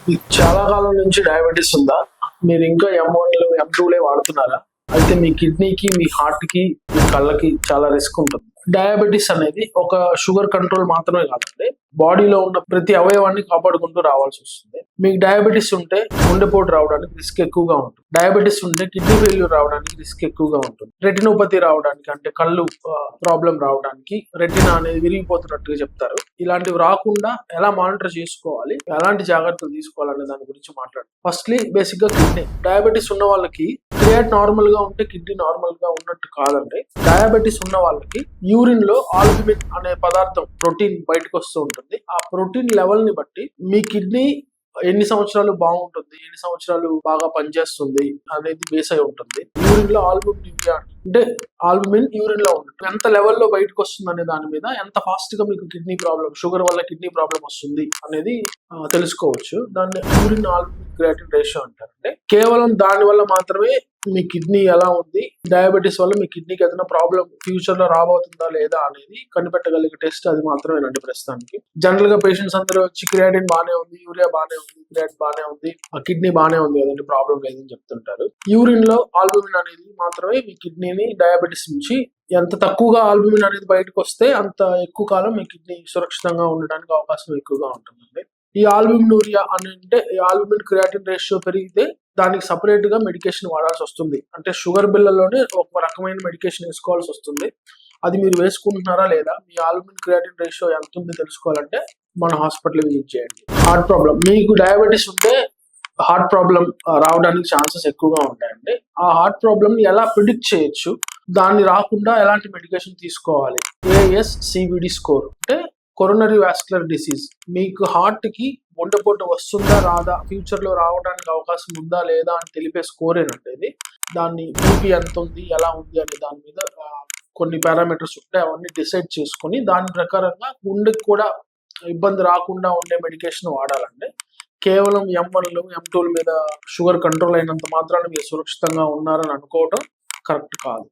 మీకు చాలా కాలం నుంచి డయాబెటీస్ ఉందా? మీరు ఇంకా M1లు M2లే వాడుతున్నారా? అయితే మీ కిడ్నీకి, మీ హార్ట్‌కి, మీ కళ్ళకి చాలా రిస్క్ ఉంటుంది. డయాబెటీస్ అనేది ఒక షుగర్ కంట్రోల్ మాత్రమే కాదండి. బాడీలో ఉన్న ప్రతి అవయవాన్ని కాపాడుకుంటూ రావాల్సి వస్తుంది. మీకు డయాబెటీస్ ఉంటే గుండెపోటు రావడానికి రిస్క్ ఎక్కువగా ఉంటుంది. డయాబెటీస్ ఉంటే కిడ్నీ ఫెయిల్యూర్ రావడానికి రిస్క్ ఎక్కువగా ఉంటుంది. రెటినోపతి రావడానికి అంటే కళ్ళు ప్రాబ్లం రావడానికి రెటినా అనేది విరిగిపోతున్నట్టుగా చెప్తారు. ఇలాంటివి రాకుండా ఎలా మానిటర్ చేసుకోవాలి, ఎలాంటి జాగ్రత్తలు తీసుకోవాలనే దాని గురించి మాట్లాడదాం. ఫస్ట్లీ బేసిక్ గా కిడ్నీ డయాబెటీస్ ఉన్న వాళ్ళకి క్రియాట్ నార్మల్ గా ఉంటే కిడ్నీ నార్మల్ గా ఉన్నట్టు కాదండి. డయాబెటీస్ ఉన్న వాళ్ళకి యూరిన్ లో ఆల్బుమిన్ అనే పదార్థం ప్రోటీన్ బయటకు వస్తూ ఉంటుంది. ఆ ప్రోటీన్ లెవెల్ ని బట్టి మీ కిడ్నీ ఎన్ని సంవత్సరాలు బాగుంటుంది, ఎన్ని సంవత్సరాలు బాగా పనిచేస్తుంది అనేది బేస్ అయి ఉంటుంది. యూరిన్ లో ఆల్బుమిన్ యూరిన్ లో ఉంటుంది. ఎంత లెవెల్లో బయటకు వస్తుంది అనే దాని మీద ఎంత ఫాస్ట్ గా మీకు కిడ్నీ ప్రాబ్లం, షుగర్ వల్ల కిడ్నీ ప్రాబ్లం వస్తుంది అనేది తెలుసుకోవచ్చు. దాన్ని యూరిన్ ఆల్బుమిన్ క్రియాటిన్ రేషియో అంటారంటే కేవలం దాని వల్ల మాత్రమే మీ కిడ్నీ ఎలా ఉంది, డయాబెటీస్ వల్ల మీ కిడ్నీకి ఏదైనా ప్రాబ్లం ఫ్యూచర్ లో రాబోతుందా లేదా అనేది కనిపెట్టగలిగే టెస్ట్ అది మాత్రమేనండి ప్రస్తుతానికి. జనరల్ గా పేషెంట్స్ అందరూ వచ్చి క్రియాటిన్ బానే ఉంది, యూరియా బానే ఉంది, క్రియాట్ బానే ఉంది, ఆ కిడ్నీ బానే ఉంది, అదంటే ప్రాబ్లం లేదని చెప్తుంటారు. యూరిన్ లో ఆల్బుమిన్ అనేది మాత్రమే మీ కిడ్నీని డయాబెటీస్ నుంచి ఎంత తక్కువగా ఆల్బుమిన్ అనేది బయటకు వస్తే అంత ఎక్కువ కాలం మీ కిడ్నీ సురక్షితంగా ఉండడానికి అవకాశం ఎక్కువగా ఉంటుందండి. ఈ ఆల్బుమినూరియా అని అంటే ఈ ఆల్బుమిన్ క్రియాటిన్ రేషియో పెరిగితే దానికి సపరేట్ గా మెడికేషన్ వాడాల్సి వస్తుంది. అంటే షుగర్ బిళ్ళలోనే ఒక రకమైన మెడికేషన్ వేసుకోవాల్సి వస్తుంది. అది మీరు వేసుకుంటున్నారా లేదా, మీ ఆల్బుమిన్ క్రియాటిన్ రేషియో ఎంత ఉంది తెలుసుకోవాలంటే మన హాస్పిటల్ విజిట్ చేయండి. హార్ట్ ప్రాబ్లం, మీకు డయాబెటీస్ ఉంటే హార్ట్ ప్రాబ్లం రావడానికి ఛాన్సెస్ ఎక్కువగా ఉంటాయండి. ఆ హార్ట్ ప్రాబ్లమ్ ని ఎలా ప్రిడిక్ట్ చేయొచ్చు, దాన్ని రాకుండా ఎలాంటి మెడికేషన్ తీసుకోవాలి. ASCVD స్కోర్ అంటే కొరోనరీ వాస్కులర్ డిసీజ్, మీకు హార్ట్ కి గుండెపోటు వస్తుందా రాదా, ఫ్యూచర్ లో రావడానికి అవకాశం ఉందా లేదా అని తెలిపే స్కోరేనండి ఇది. దాన్ని బీపీ ఎంత ఉంది, ఎలా ఉంది అనే దాని మీద కొన్ని పారామీటర్స్ ఉంటాయి. అవన్నీ డిసైడ్ చేసుకొని దాని ప్రకారంగా గుండెకి కూడా ఇబ్బంది రాకుండా ఉండే మెడికేషన్ వాడాలండి. కేవలం M1లు M2ల మీద షుగర్ కంట్రోల్ అయినంత మాత్రాన మీరు సురక్షితంగా ఉన్నారని అనుకోవడం కరెక్ట్ కాదు.